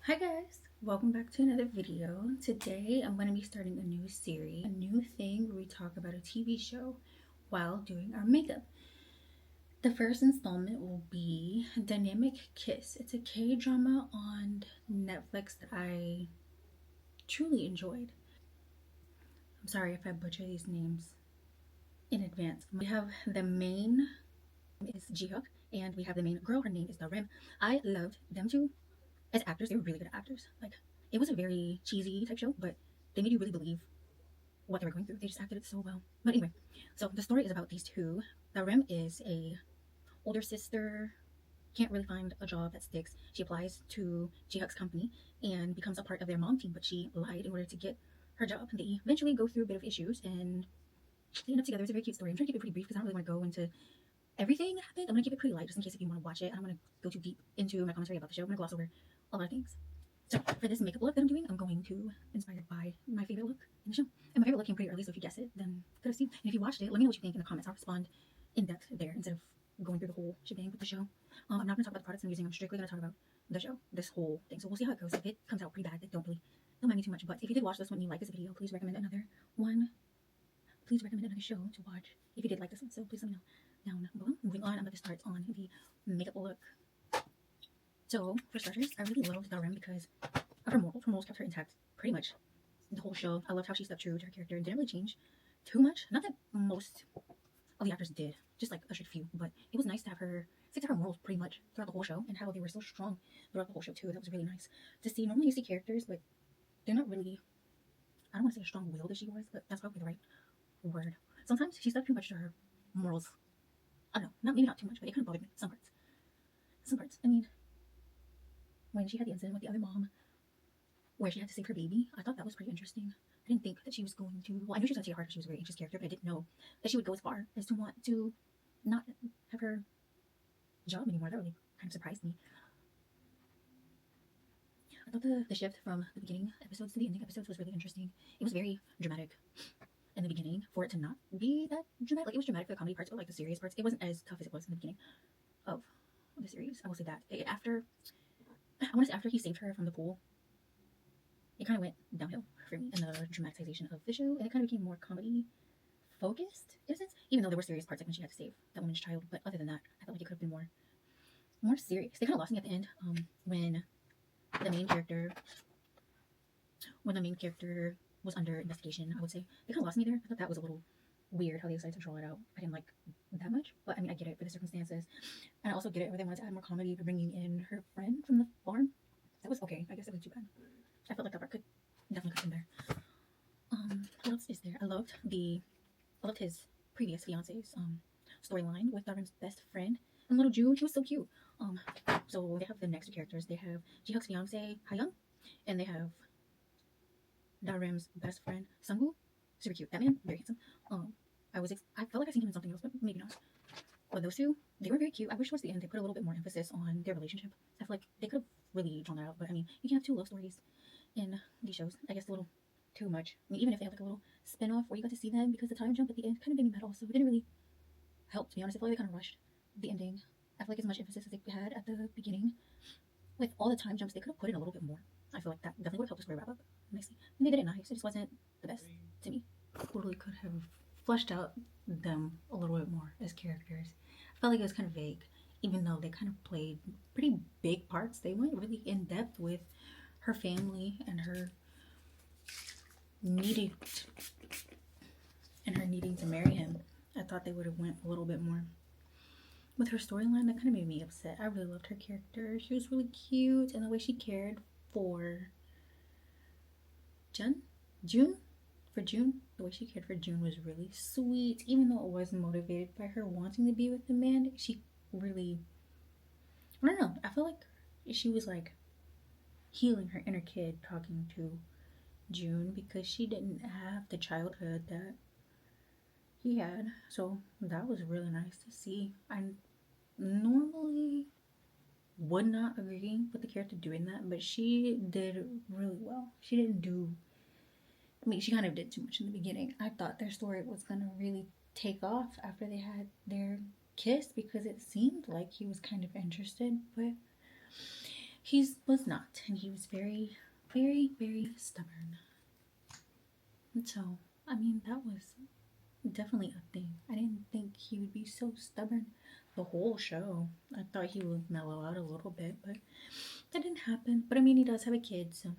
Hi guys, welcome back to another video. Today I'm going to be starting a new series, a new thing where we talk about a TV show while doing our makeup. The first installment will be Dynamic Kiss. It's a K-drama on Netflix that I truly enjoyed. I'm sorry if I butcher these names in advance. We have the main is Jihyuk and we have the main girl. Her name is Darim. I loved them two as actors. They were really good actors. Like, it was a very cheesy type show, but they made you really believe what they were going through. They just acted it so well. But anyway, so the story is about these two. Rem is a older sister, can't really find a job that sticks. She applies to Jihyuk's company and becomes a part of their mom team, but she lied in order to get her job. They eventually go through a bit of issues and they end up together. It's a very cute story. I'm trying to keep it pretty brief because I don't really want to go into everything that happened. I'm going to keep it pretty light just in case if you want to watch it. I don't want to go too deep into my commentary about the show. I'm going to gloss over a lot of things. So for this makeup look that I'm doing, I'm going to inspired by my favorite look in the show. And my favorite look came pretty early, so if you guess it, then could have seen. And if you watched it, let me know what you think in the comments. I'll respond in depth there instead of going through the whole shebang with the show. I'm not going to talk about the products I'm using. I'm strictly going to talk about the show, this whole thing. So we'll see how it goes. If it comes out pretty bad, don't mind me too much. But if you did watch this one and you like this video, please recommend another one. Please recommend another show to watch if you did like this one. So please let me know down below. Moving on, I'm going to start on the makeup look. So for starters, I really loved Darim because of her morals. Her morals kept her intact pretty much the whole show. I loved how she stuck true to her character and didn't really change too much. Not that most of the actors did, just like a few, but it was nice to have her stick to her morals pretty much throughout the whole show and how they were so strong throughout the whole show too. That was really nice to see. Normally you see characters, but they're not really, I don't want to say a strong-willed as she was, but that's probably the right word. Sometimes she stuck too much to her morals. I don't know, maybe not too much, but it kind of bothered me. Some parts. I mean, when she had the incident with the other mom where she had to save her baby, I thought that was pretty interesting. I didn't think that she was going to, well, I knew she was going to take it hard because she was a very anxious character, but I didn't know that she would go as far as to want to not have her job anymore. That really kind of surprised me. I thought the shift from the beginning episodes to the ending episodes was really interesting. It was very dramatic in the beginning for it to not be that dramatic. Like, it was dramatic for the comedy parts, but like the serious parts, it wasn't as tough as it was in the beginning of the series. I will say that. I want to say after he saved her from the pool, it kind of went downhill for me in the dramatization of the show, and it kind of became more comedy focused in a sense, even though there were serious parts like when she had to save that woman's child. But other than that, I felt like it could have been more serious. They kind of lost me at the end when the main character was under investigation. I would say they kind of lost me there. I thought that was a little weird how they decided to draw it out. I didn't like that much, but I mean, I get it for the circumstances, and I also get it where they wanted to add more comedy by bringing in her friend from the farm. That was okay. I guess it was too bad. I felt like that part could definitely cut in there. What else is there? I loved his previous fiance's storyline with Darren's best friend and little June. He was so cute. So they have the next two characters. They have Jihyuk's fiance Hayoung, and they have Darren's best friend Sungwoo. Super cute. That man, very handsome. I felt like I seen him in something else, but maybe not. But those two, they were very cute. I wish towards the end they put a little bit more emphasis on their relationship. I feel like they could have really drawn that out. But I mean, you can have two love stories in these shows. I guess a little too much. I mean, even if they have like a little spin-off where you got to see them, because the time jump at the end kind of made me mad also. It didn't really help, to be honest. I feel like they kind of rushed the ending. I feel like as much emphasis as they had at the beginning, with all the time jumps, they could have put in a little bit more. I feel like that definitely would have helped the story wrap up nicely. And they did it nice. It just wasn't the best to me. Totally could have fleshed out them a little bit more as characters. I felt like it was kind of vague, even though they kind of played pretty big parts. They went really in depth with her family and her needing to marry him. I thought they would have went a little bit more with her storyline. That kind of made me upset. I really loved her character. She was really cute, and the way she cared for June, the way she cared for June was really sweet. Even though it wasn't motivated by her wanting to be with the man, she really, I don't know, I feel like she was like healing her inner kid talking to June because she didn't have the childhood that he had. So that was really nice to see. I normally would not agree with the character doing that, but she did really well. She didn't do, I mean, she kind of did too much in the beginning. I thought their story was gonna really take off after they had their kiss because it seemed like he was kind of interested, but He was not, and he was very, very, very stubborn. And so, I mean, that was definitely a thing. I didn't think he would be so stubborn the whole show. I thought he would mellow out a little bit, but that didn't happen. But I mean, he does have a kid, so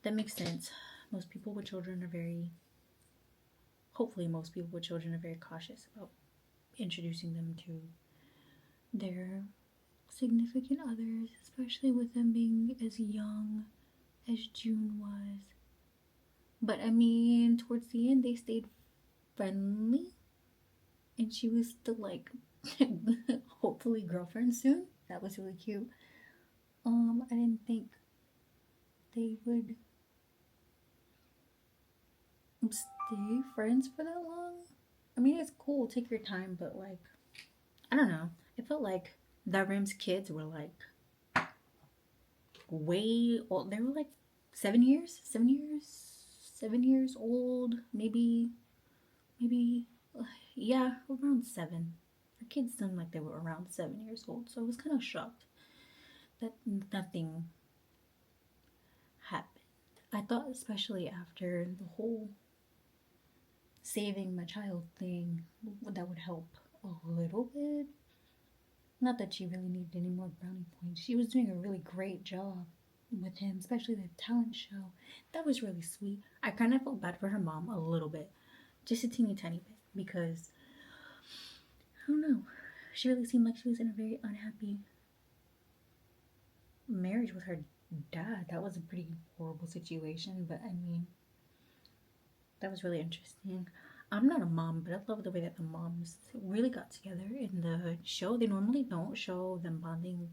that makes sense. Most people with children are very, hopefully, most people with children are very cautious about introducing them to their significant others, especially with them being as young as June was. But I mean, towards the end, they stayed friendly, and she was still like, hopefully, girlfriend soon. That was really cute. I didn't think they would stay friends for that long. I mean, it's cool, take your time, but like, I don't know. It felt like Darim's kids were like way old. They were like 7 years old, maybe, yeah, around 7. Her kids seemed like they were around 7 years old, so I was kind of shocked that nothing happened. I thought, especially after the whole saving my child thing, that would help a little bit. Not that she really needed any more brownie points. She was doing a really great job with him, especially the talent show. That was really sweet. I kind of felt bad for her mom a little bit, just a teeny tiny bit, because I don't know. She really seemed like she was in a very unhappy marriage with her dad. That was a pretty horrible situation, but I mean, that was really interesting. I'm not a mom, but I love the way that the moms really got together in the show. They normally don't show them bonding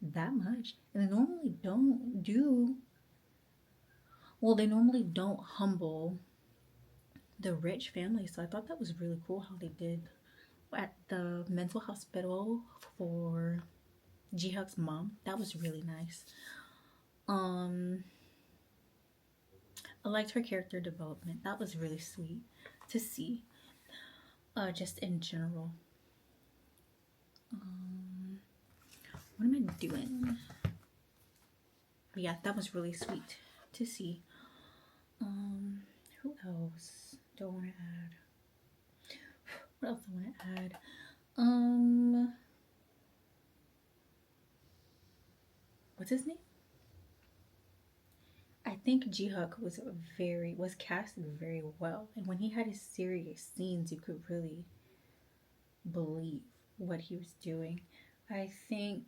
that much, and they normally don't do well. They normally don't humble the rich family, so I thought that was really cool how they did at the mental hospital for Jihook's mom. That was really nice. Um, I liked her character development. That was really sweet to see. Just in general. What am I doing? But yeah, that was really sweet to see. Who else do I want to add? What else do I want to add? What's his name? I think Jihook was casted very well, and when he had his serious scenes, you could really believe what he was doing. I think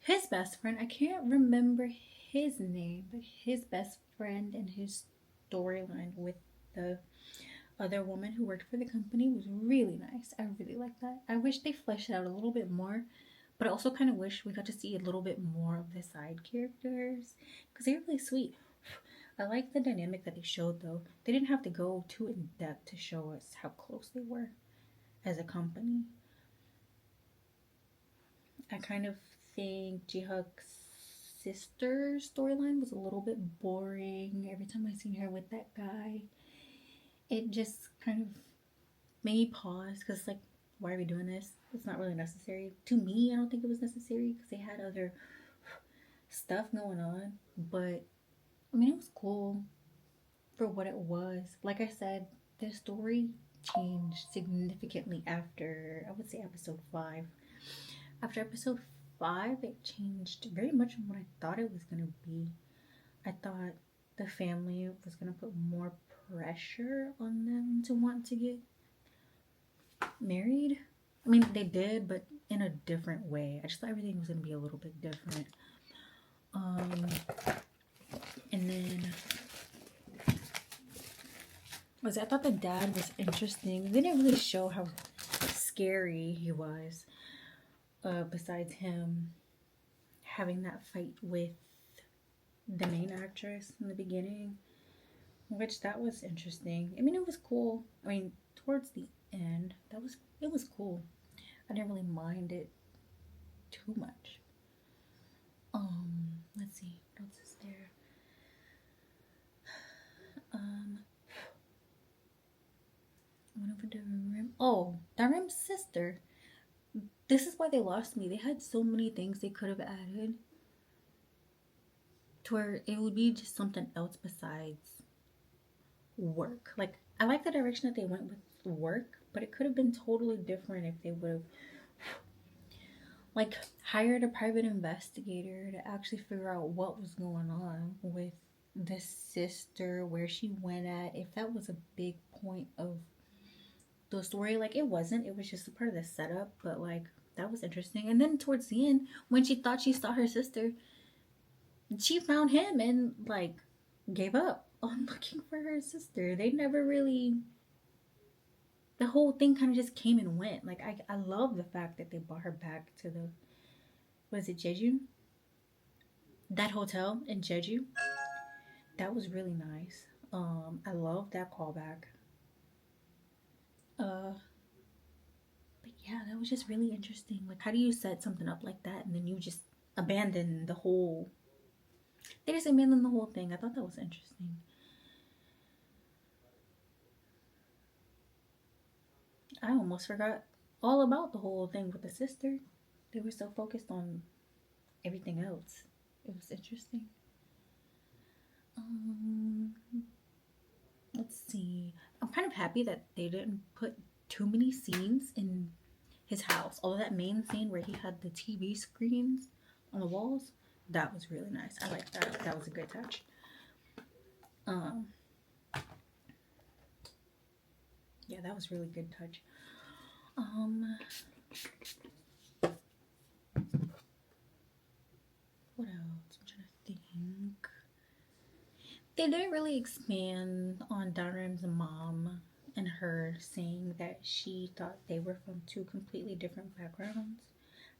his best friend, I can't remember his name, but his best friend and his storyline with the other woman who worked for the company was really nice. I really like that. I wish they fleshed it out a little bit more, but I also kind of wish we got to see a little bit more of the side characters because they're really sweet. I like the dynamic that they showed though. They didn't have to go too in depth to show us how close they were as a company. I kind of think Jihook's sister storyline was a little bit boring. Every time I seen her with that guy, it just kind of made me pause because, like, why are we doing this? It's not really necessary. To me, I don't think it was necessary because they had other stuff going on. But, I mean, it was cool for what it was. Like I said, the story changed significantly after, I would say, episode 5. After episode 5, it changed very much from what I thought it was going to be. I thought the family was going to put more pressure on them to want to get married. I mean, they did, but in a different way. I just thought everything was going to be a little bit different. And then I thought the dad was interesting. They didn't really show how scary he was. Besides him having that fight with the main actress in the beginning, which that was interesting. I mean, it was cool. I mean, towards the end, it was cool. I didn't really mind it too much. Let's see, what else is there? I went over Darim. Oh, Darim's sister. This is why they lost me. They had so many things they could have added. to where it would be just something else besides work. Like, I like the direction that they went with work, but it could have been totally different if they would have like hired a private investigator to actually figure out what was going on with the sister, where she went at, if that was a big point of the story. Like, it wasn't, it was just a part of the setup, but like that was interesting. And then towards the end, when she thought she saw her sister, she found him and like gave up on looking for her sister. They never really, the whole thing kind of just came and went. Like, I love the fact that they brought her back to the, was it Jeju? That hotel in Jeju. That was really nice. I love that callback. Uh, but yeah, that was just really interesting. Like, how do you set something up like that and then you just abandon the whole? They just abandoned the whole thing. I thought that was interesting. I almost forgot all about the whole thing with the sister. They were so focused on everything else. It was interesting. Um, let's see. I'm kind of happy that they didn't put too many scenes in his house. Although that main scene where he had the TV screens on the walls, that was really nice. I like that. That was a good touch. Yeah, that was really good touch. What else? I'm trying to think. They didn't really expand on Darim's mom and her saying that she thought they were from two completely different backgrounds.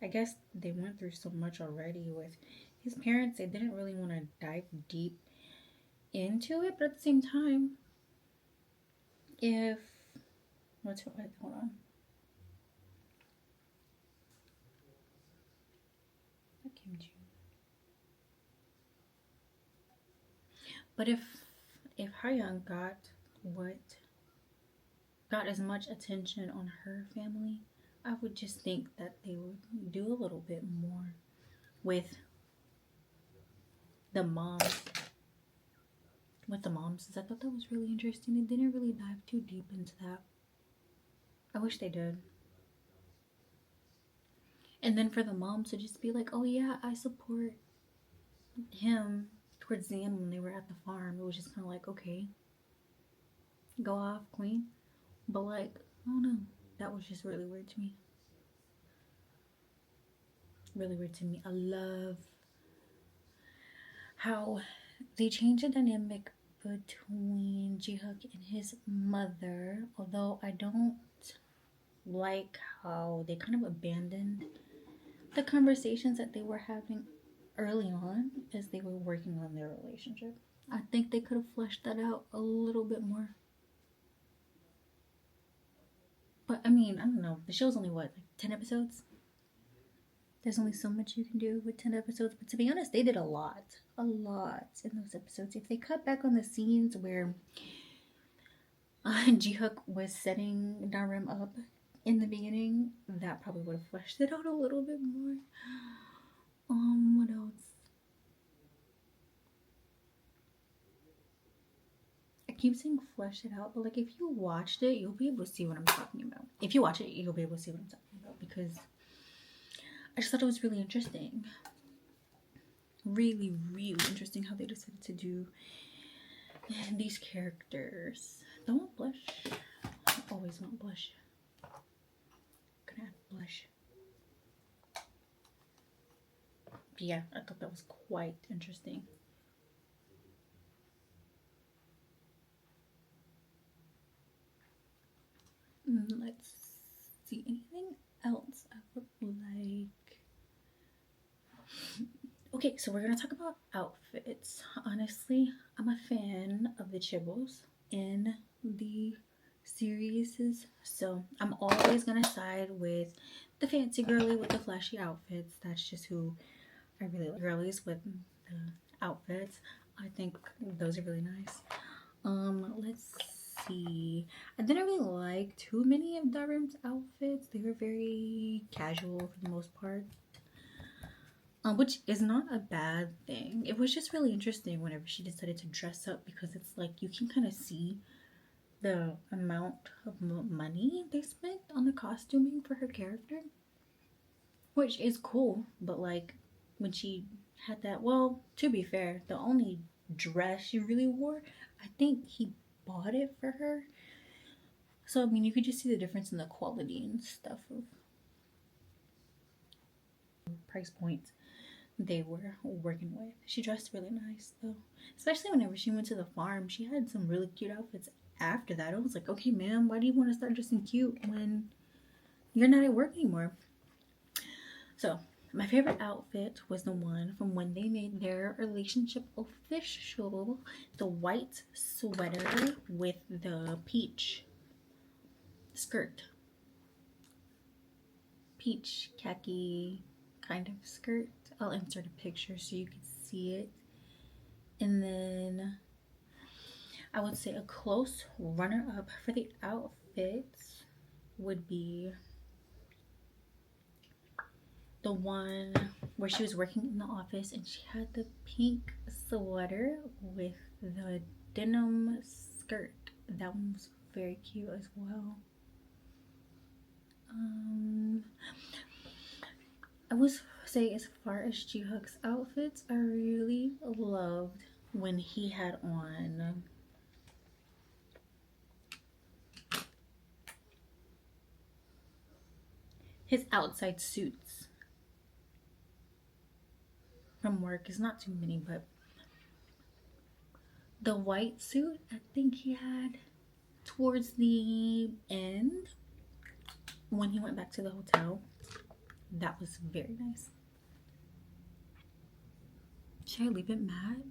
I guess they went through so much already with his parents. They didn't really want to dive deep into it, but at the same time, if hold on. That came to you. But if Hyun got as much attention on her family, I would just think that they would do a little bit more with the moms. With the moms, I thought that was really interesting. They didn't really dive too deep into that. I wish they did. And then for the moms to just be like, oh yeah, I support him towards the end when they were at the farm. It was just kind of like, okay, go off, queen. But like, I don't know. That was just really weird to me. Really weird to me. I love how they changed the dynamic between Jihook and his mother. Although I don't like how they kind of abandoned the conversations that they were having early on as they were working on their relationship. I think they could have fleshed that out a little bit more. But I mean, I don't know. The show's only what, like 10 episodes? There's only so much you can do with 10 episodes. But to be honest, they did a lot in those episodes. If they cut back on the scenes where Jihook was setting Darim up in the beginning, that probably would have fleshed it out a little bit more. What else? I keep saying flesh it out, but like if you watched it, you'll be able to see what I'm talking about. If you watch it, you'll be able to see what I'm talking about, because I just thought it was really interesting. Really, really interesting how they decided to do these characters. Don't blush. I always want blush. Gonna add blush. But yeah, I thought that was quite interesting. Let's see, anything else I would like. Okay, so we're gonna talk about outfits. Honestly, I'm a fan of the Chibbles in the series, so I'm always gonna side with the fancy girly with the flashy outfits. That's just who I really like. Girlies with the outfits, I think those are really nice. Let's see. I didn't really like too many of Darim's outfits. They were very casual for the most part. which is not a bad thing. It was just really interesting whenever she decided to dress up, because it's like you can kind of see the amount of money they spent on the costuming for her character, which is cool. But like when she had that, well, to be fair, the only dress she really wore, I think he bought it for her. So I mean, you could just see the difference in the quality and stuff of price points they were working with. She dressed really nice though, especially whenever she went to the farm. She had some really cute outfits after that. I was like, okay, ma'am, why do you want to start dressing cute when you're not at work anymore? So my favorite outfit was the one from when they made their relationship official, the white sweater with the peach skirt, peach khaki kind of skirt. I'll insert a picture so you can see it. And then I would say a close runner-up for the outfits would be the one where she was working in the office and she had the pink sweater with the denim skirt. That one was very cute as well. I would say, as far as Ji-Hook's outfits, I really loved when he had on his outside suits from work. It's not too many, but the white suit I think he had towards the end when he went back to the hotel, that was very nice. Should I leave it matte?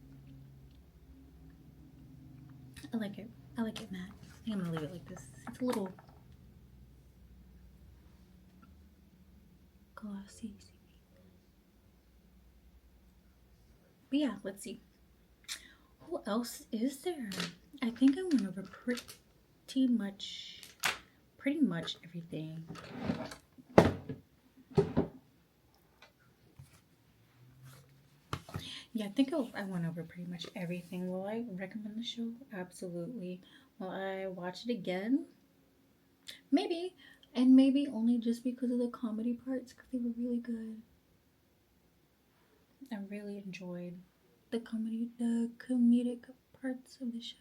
I like it. I like it matte. I think I'm gonna leave it like this. It's a little glossy. But yeah, let's see. Who else is there? I think I went over pretty much everything. Yeah, I think I went over pretty much everything. Will I recommend the show? Absolutely. Will I watch it again? Maybe. And maybe only just because of the comedy parts, because they were really good. I really enjoyed the comedic parts of the show.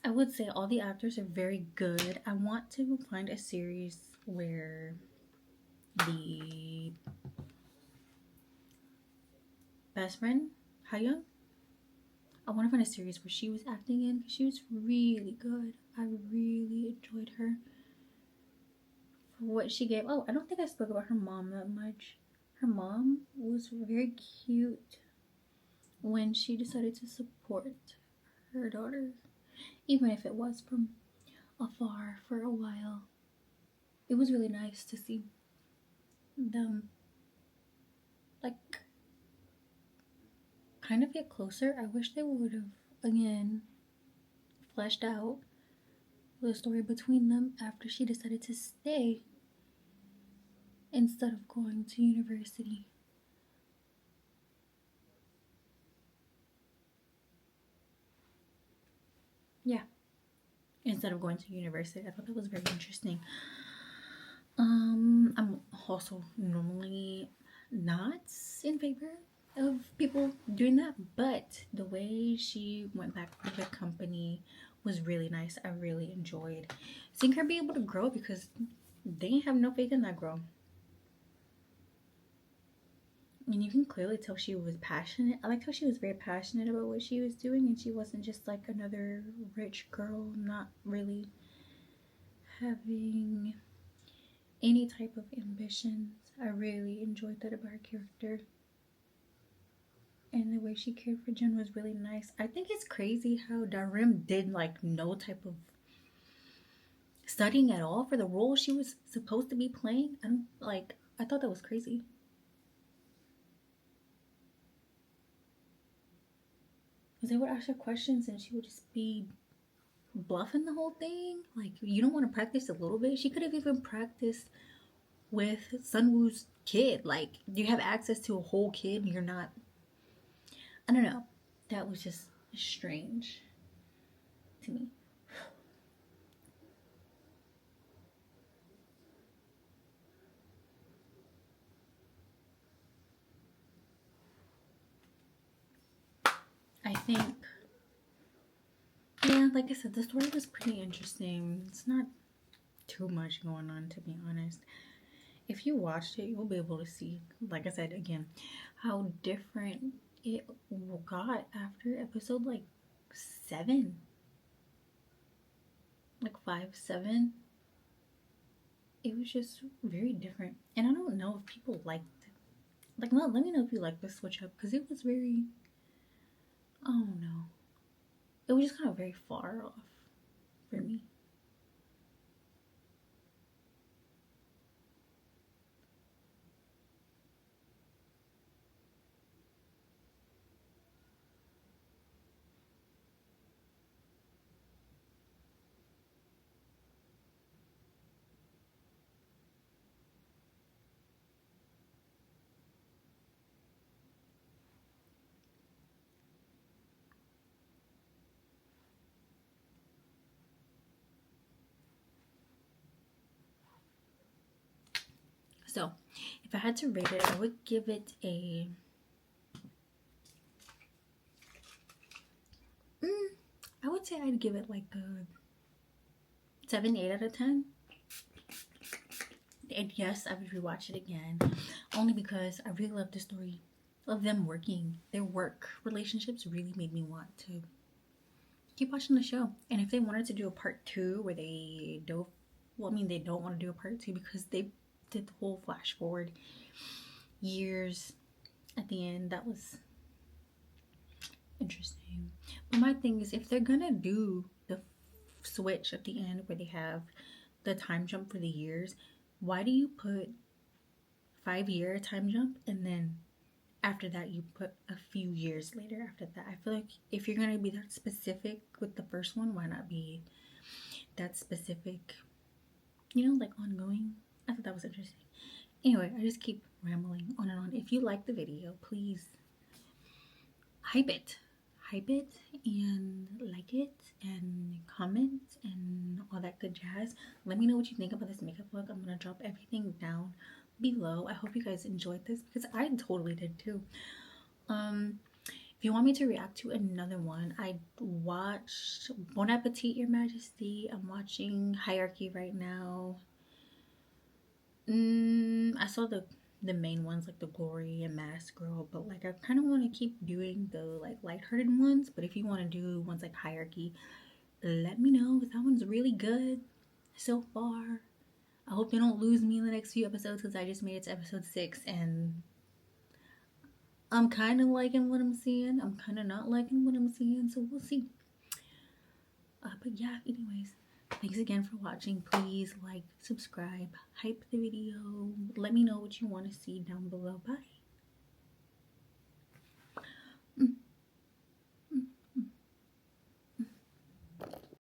I would say all the actors are very good. I want to find a series where the best friend, Hayoung, I want to find a series where she was acting in, because she was really good. I really enjoyed her for what she gave. Oh, I don't think I spoke about her mom that much. Her mom was very cute when she decided to support her daughter, even if it was from afar for a while. It was really nice to see them like kind of get closer. I wish they would have again fleshed out the story between them after she decided to stay instead of going to university. Yeah, instead of going to university. I thought that was very interesting. I'm also normally not in favor of people doing that, but the way she went back to the company was really nice. I really enjoyed seeing her be able to grow, because they didn't have no faith in that girl. And you can clearly tell she was passionate. I liked how she was very passionate about what she was doing, and she wasn't just like another rich girl not really having any type of ambitions. I really enjoyed that about her character. And the way she cared for Jin was really nice. I think it's crazy how Darim did like no type of studying at all for the role she was supposed to be playing. I thought that was crazy. Because they would ask her questions and she would just be bluffing the whole thing. Like, you don't want to practice a little bit? She could have even practiced with Sunwoo's kid. Like, you have access to a whole kid and you're not, I don't know. That was just strange to me. I think, yeah, like I said, the story was pretty interesting. It's not too much going on, to be honest. If you watched it, you'll be able to see, like I said again, how different it got after episode like 7, like 5, 7. It was just very different, and I don't know if people liked it. Like, no, let me know if you like the switch up, because it was very, I don't know, it was just kind of very far off for me. So, if I had to rate it, I would give it a I would say I'd give it like a 7, 8 out of 10. And yes, I would rewatch it again, only because I really love the story of them working. Their work relationships really made me want to keep watching the show. And if they wanted to do a part 2 where they don't, well, I mean, they don't want to do a part 2 because they did the whole flash forward years at the end. That was interesting. But my thing is, if they're gonna do the switch at the end where they have the time jump for the years, why do you put 5-year time jump and then after that you put a few years later after that? I feel like if you're gonna be that specific with the first one, why not be that specific, like ongoing? I thought that was interesting. Anyway, I just keep rambling on and on. If you like the video, please hype it. Hype it and like it and comment and all that good jazz. Let me know what you think about this makeup look. I'm gonna drop everything down below. I hope you guys enjoyed this because I totally did too. If you want me to react to another one, I watched Bon Appetit, Your Majesty. I'm watching Hierarchy right now. I saw the main ones like the Glory and Mask Girl, but like I kind of want to keep doing the like lighthearted ones. But if you want to do ones like Hierarchy, let me know because that one's really good so far. I hope they don't lose me in the next few episodes because I just made it to episode 6 and I'm kind of liking what I'm seeing. I'm kind of not liking what I'm seeing, so we'll see. But yeah, anyways, thanks again for watching. Please like, subscribe, hype the video. Let me know what you want to see down below. Bye.